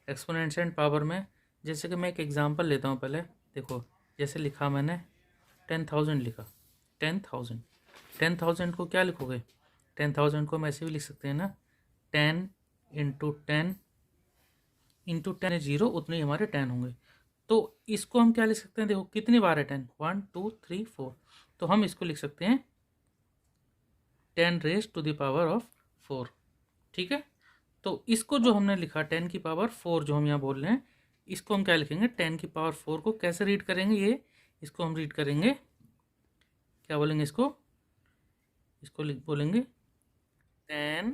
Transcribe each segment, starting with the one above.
Exponential power में, जैसे कि मैं एक एग्जांपल लेता हूँ पहले। देखो, जैसे लिखा मैंने 10,000 लिखा, 10,000। 10,000 को क्या लिखोगे? 10,000 को हम ऐसे भी लिख सकते हैं ना, 10 इंटू 10 जीरो, उतने ही हमारे 10 होंगे। तो इसको हम क्या लिख सकते हैं? देखो कितनी बार है 10, 1 2 3 4। तो हम इसको लिख सकते हैं 10 raise to the power of 4। ठीक है, तो इसको जो हमने लिखा 10 की पावर 4 जो हम यहाँ बोल रहे हैं, इसको हम क्या लिखेंगे? 10 की पावर 4 को कैसे रीड करेंगे? ये इसको हम रीड करेंगे, क्या बोलेंगे इसको? इसको बोलेंगे 10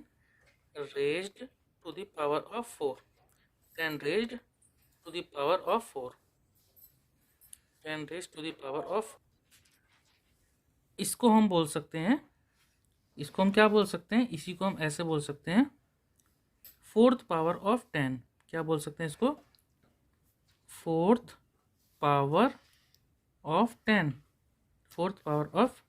raised to the power of 4। 10 raised to the power of 4। 10 raised to the power of, इसको हम बोल सकते हैं, इसको हम क्या बोल सकते हैं? इसी को हम ऐसे बोल सकते हैं 4th पावर ऑफ 10। क्या बोल सकते हैं इसको? 4th power of 10। 4th power of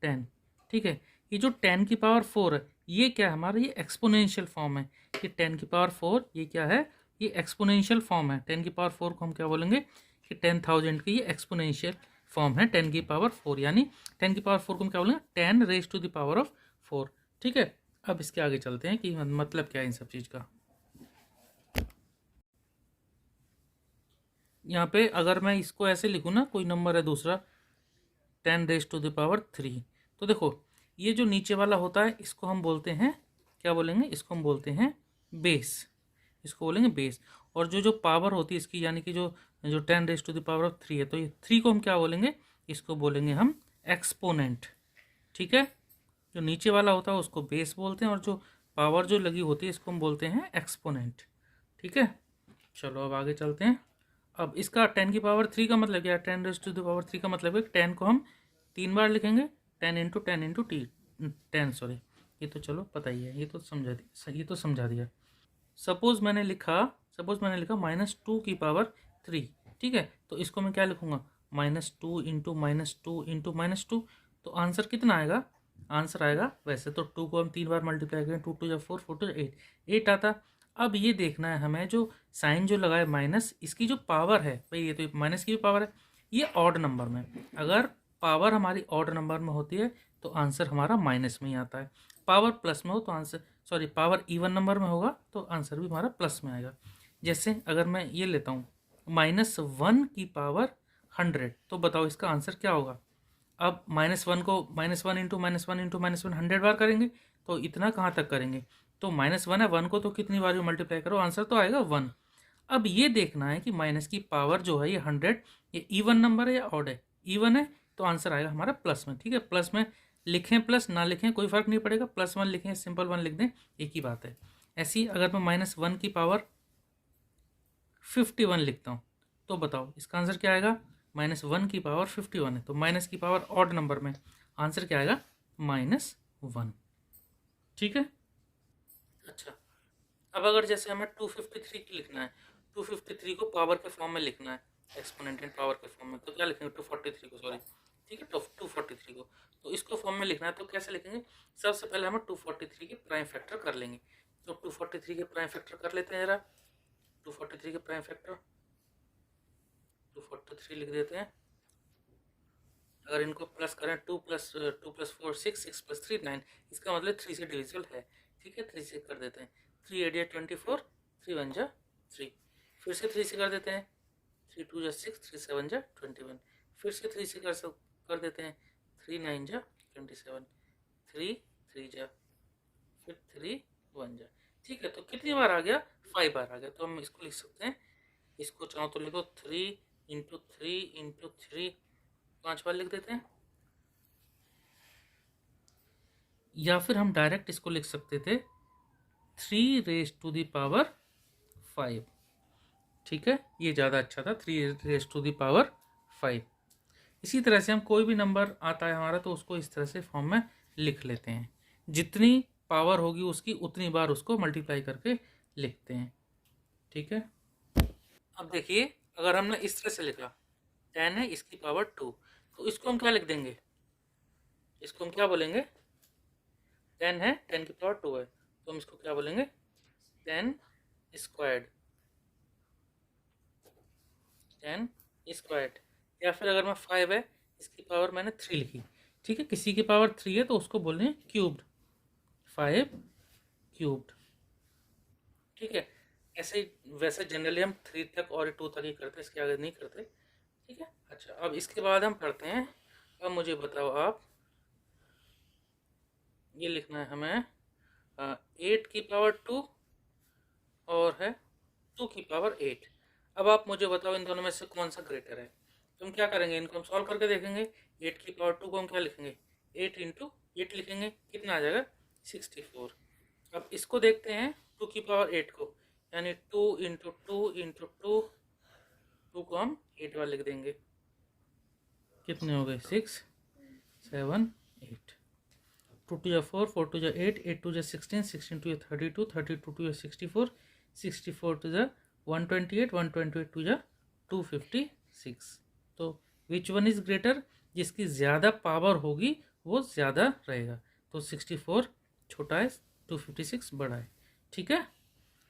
10। ठीक है, ये जो 10 की पावर 4 है, ये क्या है हमारा? ये एक्सपोनेंशियल फॉर्म है। कि 10 की पावर 4 ये क्या है? ये एक्सपोनेंशियल फॉर्म है। 10 की पावर 4 को हम क्या बोलेंगे? कि 10,000 की ये एक्सपोनेंशियल फॉर्म है 10 की पावर 4। यानी 10 की पावर 4 को हम क्या बोलेंगे? 10 raise to the power of 4। ठीक है, अब इसके आगे चलते हैं कि मतलब क्या है इन सब चीज़ का। यहाँ पे अगर मैं इसको ऐसे लिखूँ ना, कोई नंबर है दूसरा 10 रेज टू द पावर 3, तो देखो ये जो नीचे वाला होता है इसको हम बोलते हैं, क्या बोलेंगे? इसको हम बोलते हैं बेस। इसको बोलेंगे बेस। और जो जो पावर होती है इसकी, यानी कि जो जो 10 raise to the power of 3 है, तो ये 3 को हम क्या बोलेंगे? इसको बोलेंगे हम एक्सपोनेंट। ठीक है, जो नीचे वाला होता है उसको बेस बोलते हैं, और जो पावर जो लगी होती है इसको हम बोलते हैं एक्सपोनेंट। ठीक है, चलो अब आगे चलते हैं। अब इसका 10 की पावर 3 का मतलब क्या है? 10 रेज टू द पावर 3 का मतलब है 10 को हम 3 बार लिखेंगे। 10 इंटू 10 सॉरी, ये तो चलो पता ही है, ये तो समझा दिया। सपोज मैंने लिखा -2 की पावर 3। ठीक है, तो इसको मैं क्या लिखूंगा? -2 इंटू -2 इंटू -2। तो आंसर कितना आएगा? आंसर आएगा, वैसे तो 2 को हम 3 बार मल्टीप्लाई करें, 2 2 4, 4 2 8, 8 आता। अब ये देखना है हमें, जो साइन जो लगा है माइनस, इसकी जो पावर है भाई, ये तो माइनस की भी पावर है, ये ऑड नंबर में। अगर पावर हमारी ऑड नंबर में होती है तो आंसर हमारा माइनस में ही आता है। पावर प्लस में हो तो answer, sorry power even number में होगा तो आंसर भी हमारा प्लस में आएगा। जैसे अगर मैं ये लेता हूँ -1 की पावर 100, तो बताओ इसका आंसर क्या होगा? अब -1 को -1 इंटू -1 इंटू -1 100 बार करेंगे, तो इतना कहाँ तक करेंगे? तो -1 है, 1 को तो कितनी बार मल्टीप्लाई करो, आंसर तो आएगा 1। अब ये देखना है कि माइनस की पावर जो है ये 100, ये इवन नंबर है या ऑड है? इवन है तो आंसर आएगा हमारा प्लस में। ठीक है, प्लस में लिखें प्लस ना लिखें कोई फर्क नहीं पड़ेगा, +1 लिखें सिंपल 1 लिख दें, एक ही बात है। ऐसी अगर मैं -1 की पावर 51 लिखता हूँ, तो बताओ इसका आंसर क्या आएगा? -1 की पावर 51 है, तो माइनस की पावर ऑड नंबर में आंसर क्या आएगा? -1। ठीक है, अच्छा। अब अगर जैसे हमें 253 की लिखना है, 253 को पावर के फॉर्म में लिखना है, एक्सपोनेंट पावर के फॉर्म में, तो क्या लिखेंगे? 243 को, सॉरी। ठीक है, 243 को, तो इसको फॉर्म में लिखना है तो कैसे लिखेंगे? सबसे पहले हम 243 के प्राइम फैक्टर कर लेंगे। तो 243 के प्राइम फैक्टर कर लेते हैं जरा। 243 के प्राइम फैक्टर 243 लिख देते हैं। अगर इनको प्लस करें, 2 + 4 6, 6 + 3 9, इसका मतलब 3 से डिविजिबल है। ठीक है, 3 से कर देते हैं। 3 8 24, 3 1 3। फिर से 3 से कर देते हैं, 3 2 6, 3 7 21। फिर से 3 से कर देते हैं, 3 9 27, 3 3 फिर 3 1। ठीक है, तो कितनी बार आ गया? 5 बार आ गया। तो हम इसको लिख सकते हैं, इसको चाहो तो लिखो 3 × 3 × 3, 5 बार लिख देते हैं। या फिर हम डायरेक्ट इसको लिख सकते थे 3 रेज टू द पावर 5। ठीक है, ये ज़्यादा अच्छा था, 3 रेज टू द पावर 5। इसी तरह से हम कोई भी नंबर आता है हमारा तो उसको इस तरह से फॉर्म में लिख लेते हैं। जितनी पावर होगी उसकी उतनी बार उसको मल्टीप्लाई करके लिखते हैं। ठीक है, अब देखिए अगर हमने इस तरह से लिखा 10 है, इसकी पावर 2, तो इसको हम क्या लिख देंगे? इसको हम क्या बोलेंगे? 10 है, 10 की पावर 2 है, तो हम इसको क्या बोलेंगे? 10 स्क्वायर्ड। 10 स्क्वायर्ड, या फिर अगर मैं 5 है इसकी पावर मैंने 3 लिखी, ठीक है, किसी की पावर 3 है तो उसको बोलते हैं क्यूब्ड, 5 क्यूब्ड, ठीक है। ऐसे ही वैसे जनरली हम 3 तक और 2 तक ही करते हैं, इसके आगे नहीं करते, ठीक है। अच्छा, अब इसके बाद हम पढ़ते हैं, अब मुझे बताओ आप, ये लिखना है हमें 8 की पावर 2 और है 2 की पावर 8। अब आप मुझे बताओ इन दोनों में से कौन सा ग्रेटर है। तो हम क्या करेंगे, इनको हम सॉल्व करके देखेंगे। 8 की पावर 2 को हम क्या लिखेंगे, 8 इंटू 8 लिखेंगे, कितना आ जाएगा 64। अब इसको देखते हैं 2 की पावर 8 को, यानी 2 इंटू 2 इंटू 2, 2 को हम 8 बार लिख देंगे, कितने हो गए 6 7 8, 2 टू या 4, 4 टू या 8, 8 टू या 16, 16 टू या 32, 32 टू या 64, 64 टू या 128, 128 टू या 256। तो विच वन इज ग्रेटर, जिसकी ज़्यादा पावर होगी वो ज़्यादा रहेगा। तो 64 छोटा है, 256 बड़ा है, ठीक है।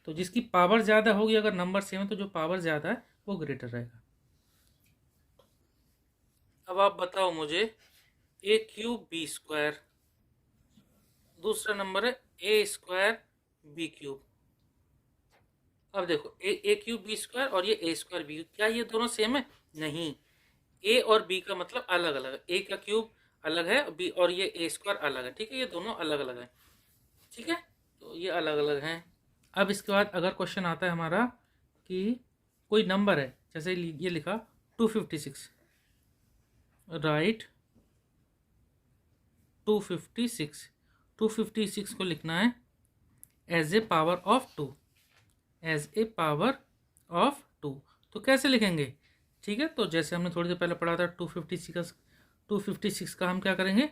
तो जिसकी पावर ज़्यादा होगी, अगर नंबर सेम है तो जो पावर ज़्यादा है वो ग्रेटर रहेगा। अब आप बताओ मुझे ए क्यूब बी स्क्वायर, दूसरा नंबर है ए स्क्वायर बी क्यूब। अब देखो ए क्यूब बी स्क्वायर और ये ए स्क्वायर बी, क्या ये दोनों सेम है? नहीं, ए और बी का मतलब अलग अलग है, ए का क्यूब अलग है बी और ये ए स्क्वायर अलग है, ठीक है, ये दोनों अलग अलग है, ठीक है, तो ये अलग अलग हैं। अब इसके बाद अगर क्वेश्चन आता है हमारा कि कोई नंबर है, जैसे ये लिखा 256, राइट 256, 256 को लिखना है as a power of 2, as a power of 2। तो कैसे लिखेंगे, ठीक है, तो जैसे हमने थोड़ी देर पहले पढ़ा था 256 का हम क्या करेंगे,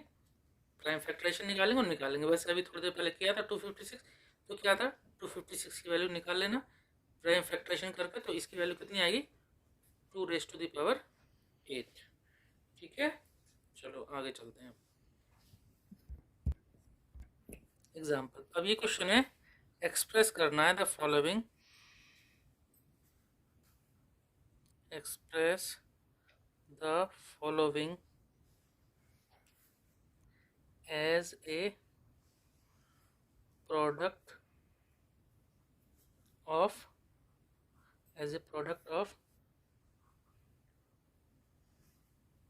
प्राइम फैक्टराइजेशन निकालेंगे और निकालेंगे। वैसे अभी थोड़ी देर पहले किया था 256, तो क्या था 256 की वैल्यू निकाल लेना प्राइम फैक्टराइजेशन करके, तो इसकी वैल्यू कितनी आएगी 2 रेज़ टू द पावर 8, ठीक है। चलो आगे चलते हैं। एग्जाम्पल, अब ये क्वेश्चन है, एक्सप्रेस करना है the following, express the following as a product of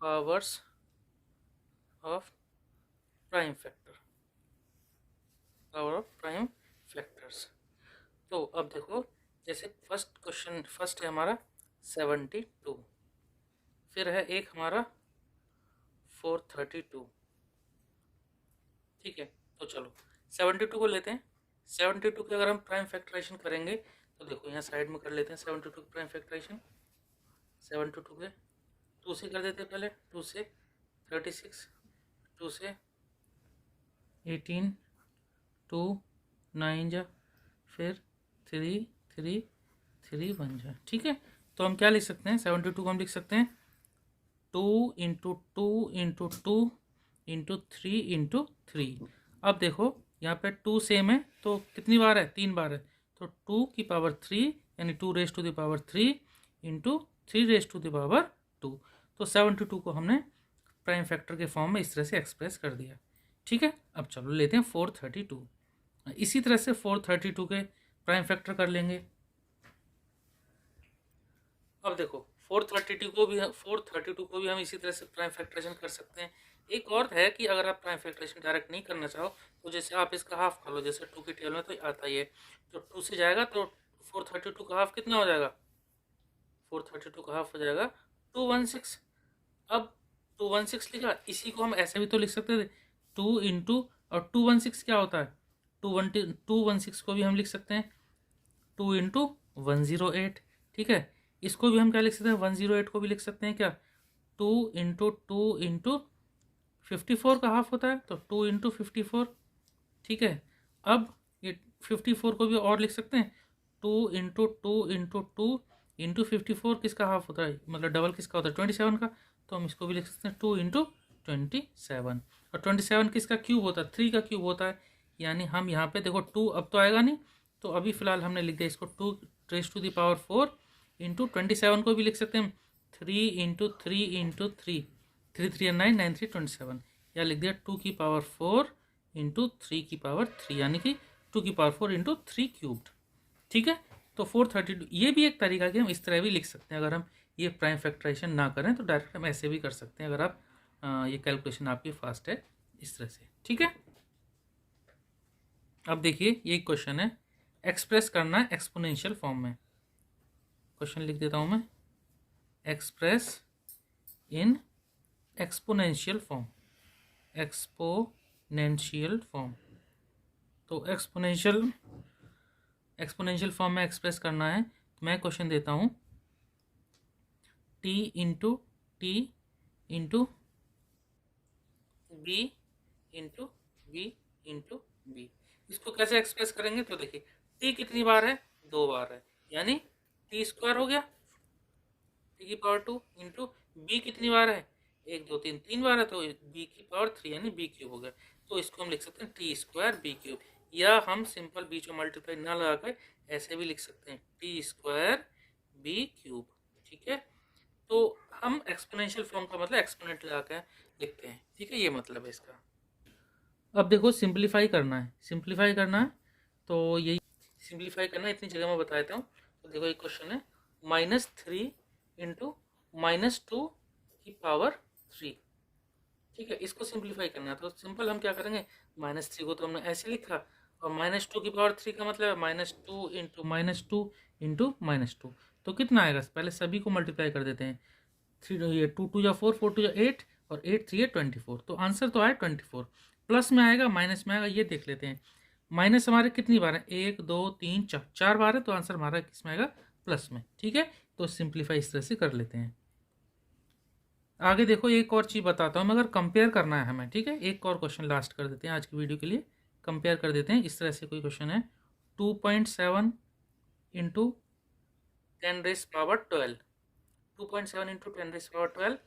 powers of prime factor, power of prime factors। तो अब देखो, जैसे फर्स्ट क्वेश्चन, फर्स्ट है हमारा 72, फिर है एक हमारा 432, ठीक है। तो चलो 72 को लेते हैं। 72 के अगर हम प्राइम फैक्टराइजेशन करेंगे तो देखो यहाँ साइड में कर लेते हैं 72 की प्राइम फैक्टराइजेशन। 72 के 2 से कर देते हैं पहले, 2 से 36, 2 से 18, 2 9 जा, फिर 3 3 3 1 जा, ठीक है। तो हम क्या लिख सकते हैं, 72 को हम लिख सकते हैं 2 इंटू 2 इंटू 2 इंटू 3 इंटू 3। अब देखो यहाँ पे 2 सेम है तो कितनी बार है, 3 बार है, तो 2 की पावर 3 यानी 2 raise to the power 3 into 3 raise to the power 2। तो 72 को हमने प्राइम फैक्टर के फॉर्म में इस तरह से एक्सप्रेस कर दिया, ठीक है। अब चलो लेते हैं 432, इसी तरह से 432 के प्राइम फैक्टर कर लेंगे। अब देखो 432 को भी हम इसी तरह से प्राइम फैक्टराइजेशन कर सकते हैं। एक और है कि अगर आप प्राइम फैक्टराइजेशन डायरेक्ट नहीं करना चाहो तो जैसे आप इसका हाफ कर लो, जैसे 2 की टेबल में तो आता ही है, तो 2 से जाएगा तो 432 का हाफ कितना हो जाएगा, 432 का हाफ हो जाएगा 216। अब 216 लिखा, इसी को हम ऐसे भी तो लिख सकते थे 2 इंटू, और 216 क्या होता है, 216 को भी हम लिख सकते हैं 2 इंटू 108, ठीक है। इसको भी हम क्या लिख सकते हैं, 108 को भी लिख सकते हैं क्या, 2 इंटू 2 इंटू 54 का हाफ होता है, तो 2 इंटू 54, ठीक है। अब ये 54 को भी और लिख सकते हैं 2 इंटू 2 इंटू 2 इंटू 54 किसका हाफ होता है, मतलब डबल किसका होता है 27 का, तो हम इसको भी लिख सकते हैं 2 इंटू 27। और 27 किसका क्यूब होता है, 3 का क्यूब होता है, यानी हम यहाँ पे देखो 2 अब तो आएगा नहीं, तो अभी फिलहाल हमने लिख दिया इसको 2 raise to the power 4 into 27 को भी लिख सकते हैं 3 इंटू 3 इंटू 3, 3 3 9 9 3 27, या लिख दिया 2 की पावर 4 इंटू 3 की पावर 3, यानी कि 2 की पावर 4 इंटू 3 क्यूब्ड। ठीक है, तो 432 ये भी एक तरीका कि हम इस तरह भी लिख सकते हैं। अगर हम ये प्राइम फैक्टराइजेशन ना करें तो डायरेक्ट हम ऐसे भी कर सकते हैं, अगर आप ये कैलकुलेशन आपकी फास्ट है इस तरह से। ठीक है, अब देखिए ये क्वेश्चन है, एक्सप्रेस करना है एक्सपोनेंशियल फॉर्म में। क्वेश्चन लिख देता हूं मैं, express in exponential form, exponential form. तो एक्सपोनेंशियल फॉर्म में एक्सप्रेस करना है तो मैं क्वेश्चन देता हूं t into t into b into b into b. इसको कैसे एक्सप्रेस करेंगे, तो देखिए t कितनी बार है, 2 बार है, यानी टी स्क्वायर हो गया टी की पावर 2 इंटू बी कितनी बार है, 1 2 3 3 बार है, तो बी की पावर 3 यानी बी क्यूब हो गया। तो इसको हम लिख सकते हैं टी स्क्वायर बी क्यूब, या हम सिंपल बीच में मल्टीप्लाई ना लगा कर ऐसे भी लिख सकते हैं टी स्क्वायर बी क्यूब। ठीक है, तो हम एक्सपोनेंशियल फॉर्म का मतलब एक्सपोनेंट लगा कर लिखते हैं। ठीक है, ये मतलब है इसका। अब देखो सिंप्लीफाई करना है, सिंप्लीफाई करना है तो यही सिंप्लीफाई करना है, इतनी जगह मैं बता देता हूँ। तो देखो एक क्वेश्चन है -3 इंटू -2 की पावर 3। ठीक है, इसको सिंप्लीफाई करना है तो सिंपल हम क्या करेंगे, -3 को तो हमने ऐसे लिखा, और -2 की पावर 3 का मतलब है -2 इंटू -2 इंटू -2। तो कितना आएगा, पहले सभी को मल्टीप्लाई कर देते हैं, 3 ये 2 2 या 4 4 2 या 8 और 8 3 24। तो आंसर तो आया 24, प्लस में आएगा माइनस में आएगा, ये देख लेते हैं। माइनस हमारे कितनी बार है, 1 2 3 4 4 बार है, तो आंसर हमारा किस में आएगा, प्लस में। ठीक है, तो सिंप्लीफाई इस तरह से कर लेते हैं। आगे देखो एक और चीज़ बताता हूँ, मगर कंपेयर करना है हमें। ठीक है, एक और क्वेश्चन लास्ट कर देते हैं आज की वीडियो के लिए, कंपेयर कर देते हैं। इस तरह से कोई क्वेश्चन है 2.7 इंटू 10⁻12, 2.7 इंटू 10⁻12।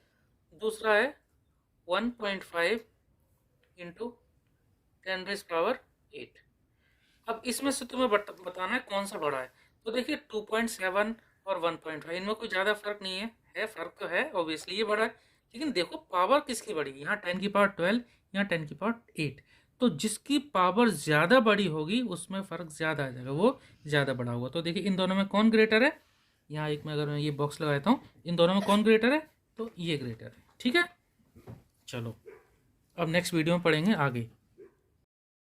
दूसरा है 1.5 इंटू 10⁻8। अब इसमें से तुम्हें बताना है कौन सा बड़ा है। तो देखिए 2.7 और 1.5 इनमें कोई ज़्यादा फर्क नहीं है, फर्क तो है ऑब्वियसली, ये बड़ा है, लेकिन देखो पावर किसकी बड़ी है, यहाँ 10 की पावर 12, यहाँ 10 की पावर 8। तो जिसकी पावर ज़्यादा बड़ी होगी उसमें फ़र्क ज़्यादा आ जाएगा, वो ज़्यादा बड़ा होगा। तो देखिए इन दोनों में कौन ग्रेटर है, यहाँ एक में अगर मैं ये बॉक्स लगाता हूँ, इन दोनों में कौन ग्रेटर है, तो ये ग्रेटर है। ठीक है, चलो अब नेक्स्ट वीडियो में पढ़ेंगे आगे।